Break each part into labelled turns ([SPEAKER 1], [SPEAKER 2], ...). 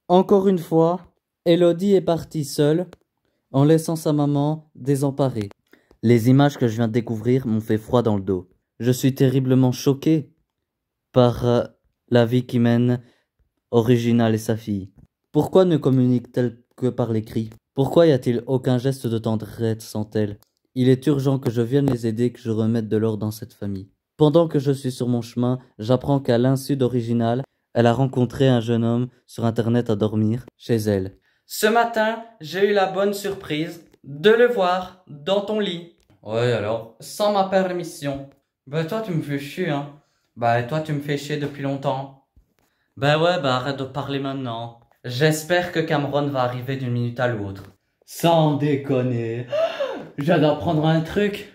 [SPEAKER 1] Encore une fois, Elodie est partie seule, en laissant sa maman désemparée. Les images que je viens de découvrir m'ont fait froid dans le dos. Je suis terriblement choqué par la vie qui mène Original et sa fille. Pourquoi ne communique-t-elle que par l'écrit? Pourquoi y a-t-il aucun geste de tendresse entre elles? Il est urgent que je vienne les aider, que je remette de l'ordre dans cette famille. Pendant que je suis sur mon chemin, j'apprends qu'à l'insu d'Original, elle a rencontré un jeune homme sur Internet à dormir chez elle. Ce matin, j'ai eu la bonne surprise de le voir dans ton lit. Ouais, alors, sans ma permission. Bah toi, tu me fais chier, hein. Bah toi, tu me fais chier depuis longtemps. Bah ouais, bah arrête de parler maintenant. J'espère que Cameron va arriver d'une minute à l'autre. Sans déconner. J'adore prendre un truc.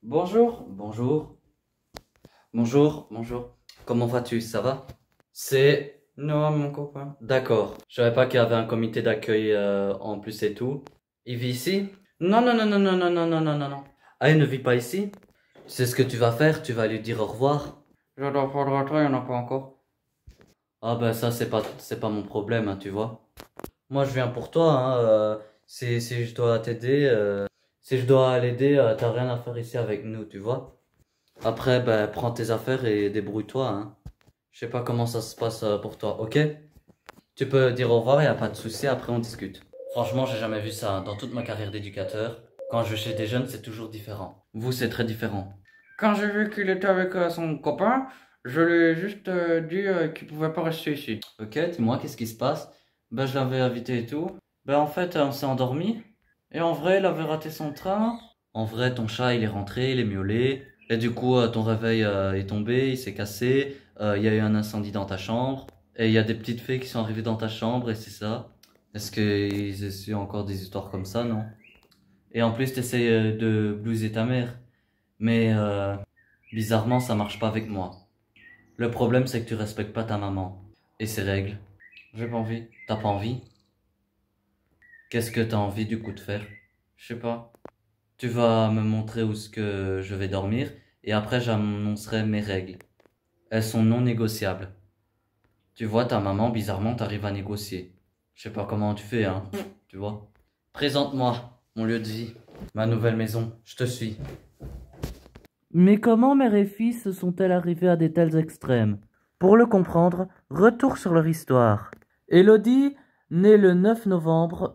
[SPEAKER 1] Bonjour, bonjour. Bonjour, bonjour. Comment vas-tu, ça va? C'est Noah, mon copain. D'accord. Je savais pas qu'il y avait un comité d'accueil en plus et tout. Il vit ici? Non, non, non, non, non, non, non, non, non, non, non. Ah, il ne vit pas ici? C'est ce que tu vas faire, tu vas lui dire au revoir. Je dois prendre un train, il n'y en a pas encore. Ah ben ça, c'est pas mon problème, hein, tu vois. Moi, je viens pour toi, hein. Si je dois t'aider, si je dois l'aider, t'as rien à faire ici avec nous, tu vois. Après, ben, prends tes affaires et débrouille-toi, hein. Je sais pas comment ça se passe pour toi, ok? Tu peux dire au revoir, y a pas de souci, après on discute. Franchement, j'ai jamais vu ça, hein. Dans toute ma carrière d'éducateur. Quand je vais chez des jeunes, c'est toujours différent. Vous, c'est très différent. Quand j'ai vu qu'il était avec son copain, je lui ai juste dit qu'il pouvait pas rester ici. Ok, dis-moi, qu'est-ce qui se passe? Ben, je l'avais invité et tout. Ben, en fait, on s'est endormi. Et en vrai, il avait raté son train. En vrai, ton chat, il est rentré, il est miaulé. Et du coup, ton réveil est tombé, il s'est cassé. Il y a eu un incendie dans ta chambre. Et il y a des petites fées qui sont arrivées dans ta chambre, et c'est ça. Est-ce qu'ils essuient encore des histoires comme ça, non? Et en plus, t'essayes de blouser ta mère. Mais bizarrement, ça marche pas avec moi. Le problème, c'est que tu respectes pas ta maman et ses règles. J'ai pas envie. T'as pas envie? Qu'est-ce que t'as envie du coup de faire? Je sais pas. Tu vas me montrer où est-ce que je vais dormir et après j'annoncerai mes règles. Elles sont non négociables. Tu vois, ta maman, bizarrement, t'arrives à négocier. Je sais pas comment tu fais, hein. Tu vois. Présente-moi mon lieu de vie, ma nouvelle maison. Je te suis. Mais comment mère et fils sont-elles arrivées à des tels extrêmes? Pour le comprendre, retour sur leur histoire. Elodie, née le 9 novembre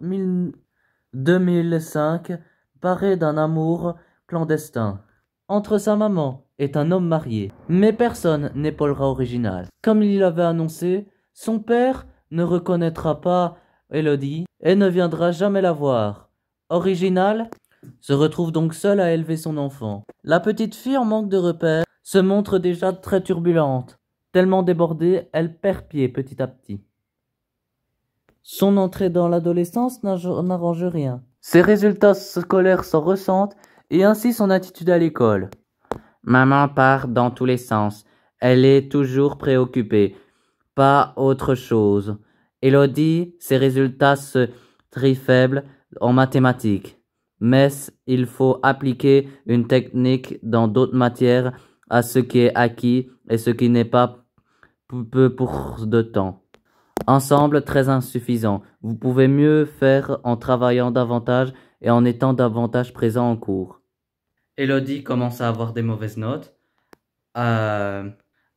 [SPEAKER 1] 2005, paraît d'un amour clandestin entre sa maman et un homme marié. Mais personne n'épaulera Original. Comme il l'avait annoncé, son père ne reconnaîtra pas Elodie et ne viendra jamais la voir. Original se retrouve donc seule à élever son enfant. La petite fille en manque de repères se montre déjà très turbulente. Tellement débordée, elle perd pied petit à petit. Son entrée dans l'adolescence n'arrange rien. Ses résultats scolaires s'en ressentent et ainsi son attitude à l'école. Maman part dans tous les sens. Elle est toujours préoccupée. Pas autre chose. Elodie, ses résultats se très faibles en mathématiques. Mais il faut appliquer une technique dans d'autres matières à ce qui est acquis et ce qui n'est pas peu pour de temps. Ensemble, très insuffisant. Vous pouvez mieux faire en travaillant davantage et en étant davantage présent en cours. Elodie commence à avoir des mauvaises notes, à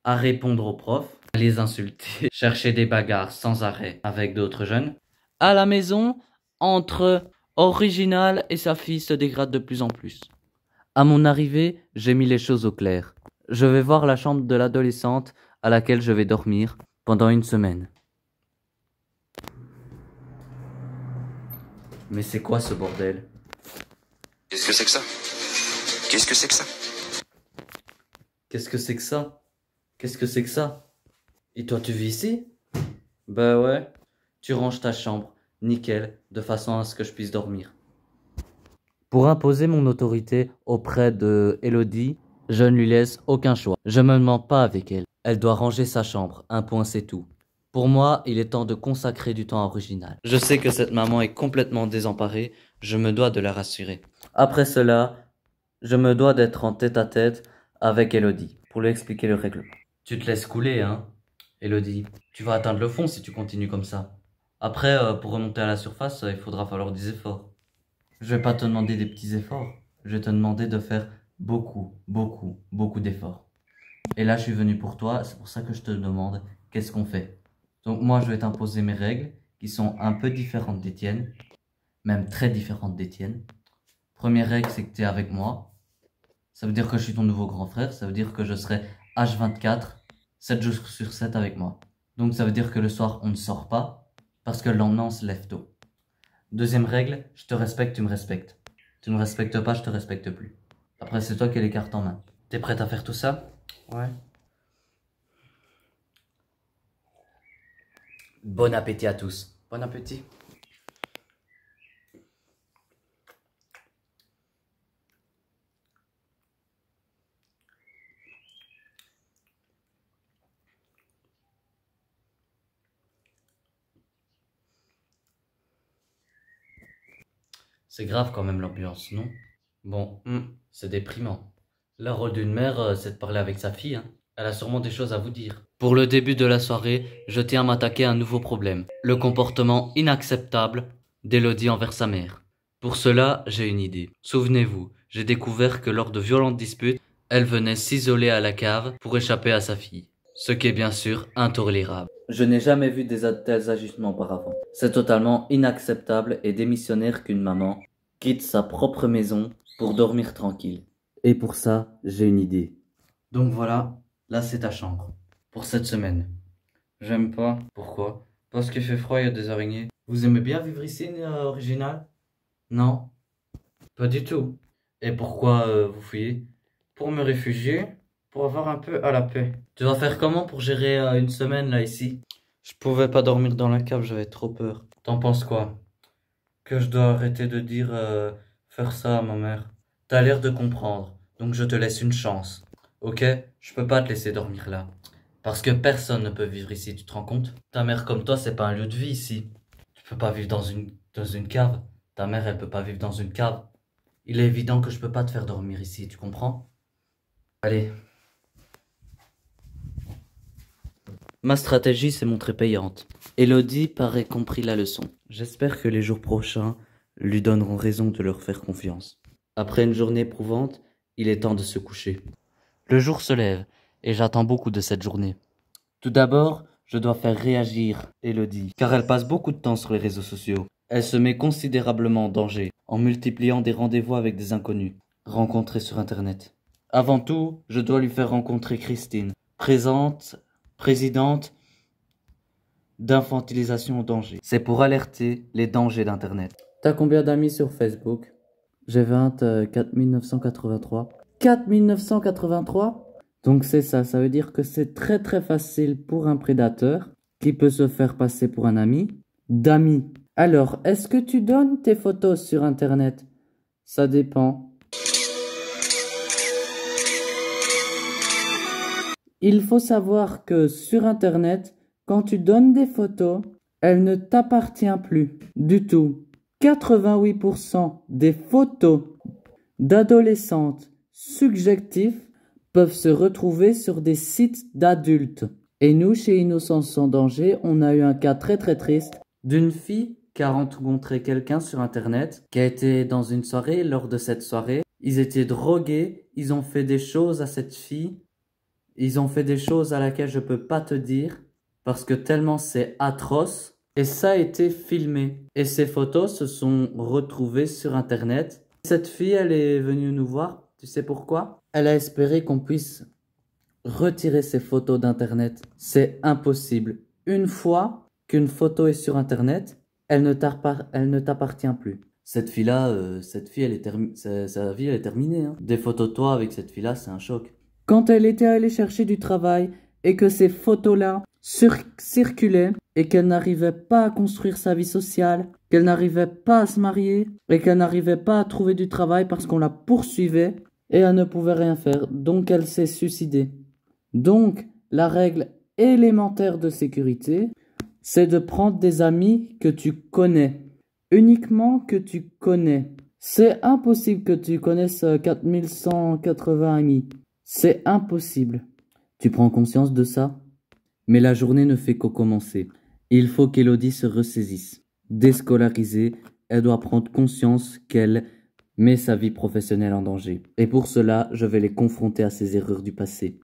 [SPEAKER 1] répondre aux profs, à les insulter, chercher des bagarres sans arrêt avec d'autres jeunes. À la maison, entre Original et sa fille se dégradent de plus en plus. À mon arrivée, j'ai mis les choses au clair. Je vais voir la chambre de l'adolescente à laquelle je vais dormir pendant une semaine. Mais c'est quoi ce bordel?
[SPEAKER 2] Qu'est-ce que c'est que ça? Qu'est-ce que c'est que ça?
[SPEAKER 1] Qu'est-ce que c'est que ça? Qu'est-ce que c'est que ça? Et toi, tu vis ici? Bah ouais. Tu ranges ta chambre, nickel, de façon à ce que je puisse dormir. Pour imposer mon autorité auprès de Elodie, je ne lui laisse aucun choix. Je me mens pas avec elle. Elle doit ranger sa chambre, un point c'est tout. Pour moi, il est temps de consacrer du temps à Original. Je sais que cette maman est complètement désemparée, je me dois de la rassurer. Après cela, je me dois d'être en tête-à-tête avec Elodie pour lui expliquer le règlement. Tu te laisses couler, hein? Elodie, tu vas atteindre le fond si tu continues comme ça. Après, pour remonter à la surface, il faudra falloir des efforts. Je vais pas te demander des petits efforts. Je vais te demander de faire beaucoup, beaucoup, beaucoup d'efforts. Et là, je suis venu pour toi. C'est pour ça que je te demande qu'est-ce qu'on fait. Donc moi, je vais t'imposer mes règles qui sont un peu différentes des tiennes. Même très différentes des tiennes. Première règle, c'est que tu es avec moi. Ça veut dire que je suis ton nouveau grand frère. Ça veut dire que je serai H24, 7 jours sur 7 avec moi. Donc ça veut dire que le soir, on ne sort pas parce que le lendemain, on se lève tôt. Deuxième règle, je te respecte, tu me respectes. Tu ne me respectes pas, je te respecte plus. Après, c'est toi qui as les cartes en main. T'es prête à faire tout ça? Ouais. Bon appétit à tous. Bon appétit. C'est grave quand même l'ambiance, non? Bon, c'est déprimant. Le rôle d'une mère, c'est de parler avec sa fille, hein. Elle a sûrement des choses à vous dire. Pour le début de la soirée, je tiens à m'attaquer à un nouveau problème. Le comportement inacceptable d'Elodie envers sa mère. Pour cela, j'ai une idée. Souvenez-vous, j'ai découvert que lors de violentes disputes, elle venait s'isoler à la cave pour échapper à sa fille. Ce qui est bien sûr intolérable. Je n'ai jamais vu des tels ajustements auparavant. C'est totalement inacceptable et démissionnaire qu'une maman quitte sa propre maison pour dormir tranquille. Et pour ça, j'ai une idée. Donc voilà, là c'est ta chambre. Pour cette semaine. J'aime pas. Pourquoi? Parce qu'il fait froid, il y a des araignées. Vous aimez bien vivre ici, original? Non? Pas du tout. Et pourquoi vous fuyez? Pour me réfugier, pour avoir un peu à la paix. Tu vas faire comment pour gérer une semaine là ici? Je pouvais pas dormir dans la cave, j'avais trop peur. T'en penses quoi? Que je dois arrêter de dire faire ça à ma mère. T'as l'air de comprendre, donc je te laisse une chance. Ok? Je peux pas te laisser dormir là. Parce que personne ne peut vivre ici, tu te rends compte? Ta mère comme toi, c'est pas un lieu de vie ici. Tu peux pas vivre dans une cave. Ta mère, elle peut pas vivre dans une cave. Il est évident que je peux pas te faire dormir ici, tu comprends? Allez. Ma stratégie s'est montrée payante. Elodie paraît compris la leçon. J'espère que les jours prochains lui donneront raison de leur faire confiance. Après une journée éprouvante, il est temps de se coucher. Le jour se lève et j'attends beaucoup de cette journée. Tout d'abord, je dois faire réagir Elodie, car elle passe beaucoup de temps sur les réseaux sociaux. Elle se met considérablement en danger en multipliant des rendez-vous avec des inconnus, rencontrés sur Internet. Avant tout, je dois lui faire rencontrer Christine, présidente d'infantilisation au danger. C'est pour alerter les dangers d'Internet. T'as combien d'amis sur Facebook? J'ai 24 983. 4 983? Donc c'est ça, ça veut dire que c'est très très facile pour un prédateur qui peut se faire passer pour un ami, d'amis. Alors, est-ce que tu donnes tes photos sur Internet? Ça dépend. Il faut savoir que sur Internet, quand tu donnes des photos, elles ne t'appartiennent plus du tout. 88% des photos d'adolescentes subjectives peuvent se retrouver sur des sites d'adultes. Et nous, chez Innocence sans danger, on a eu un cas très très triste d'une fille qui a rencontré quelqu'un sur Internet, qui a été dans une soirée. Lors de cette soirée, ils étaient drogués, ils ont fait des choses à cette fille. Ils ont fait des choses à laquelle je peux pas te dire parce que tellement c'est atroce. Et ça a été filmé. Et ces photos se sont retrouvées sur Internet. Cette fille, elle est venue nous voir. Tu sais pourquoi? Elle a espéré qu'on puisse retirer ces photos d'Internet. C'est impossible. Une fois qu'une photo est sur Internet, elle ne t'appartient plus. Cette fille-là, sa vie, elle est terminée, hein. Des photos de toi avec cette fille-là, c'est un choc. Quand elle était allée chercher du travail et que ces photos-là circulaient et qu'elle n'arrivait pas à construire sa vie sociale, qu'elle n'arrivait pas à se marier et qu'elle n'arrivait pas à trouver du travail parce qu'on la poursuivait et elle ne pouvait rien faire. Donc elle s'est suicidée. Donc la règle élémentaire de sécurité, c'est de prendre des amis que tu connais. Uniquement que tu connais. C'est impossible que tu connaisses 4180 amis. C'est impossible. Tu prends conscience de ça? Mais la journée ne fait que commencer. Il faut qu'Élodie se ressaisisse. Déscolarisée, elle doit prendre conscience qu'elle met sa vie professionnelle en danger. Et pour cela, je vais les confronter à ses erreurs du passé.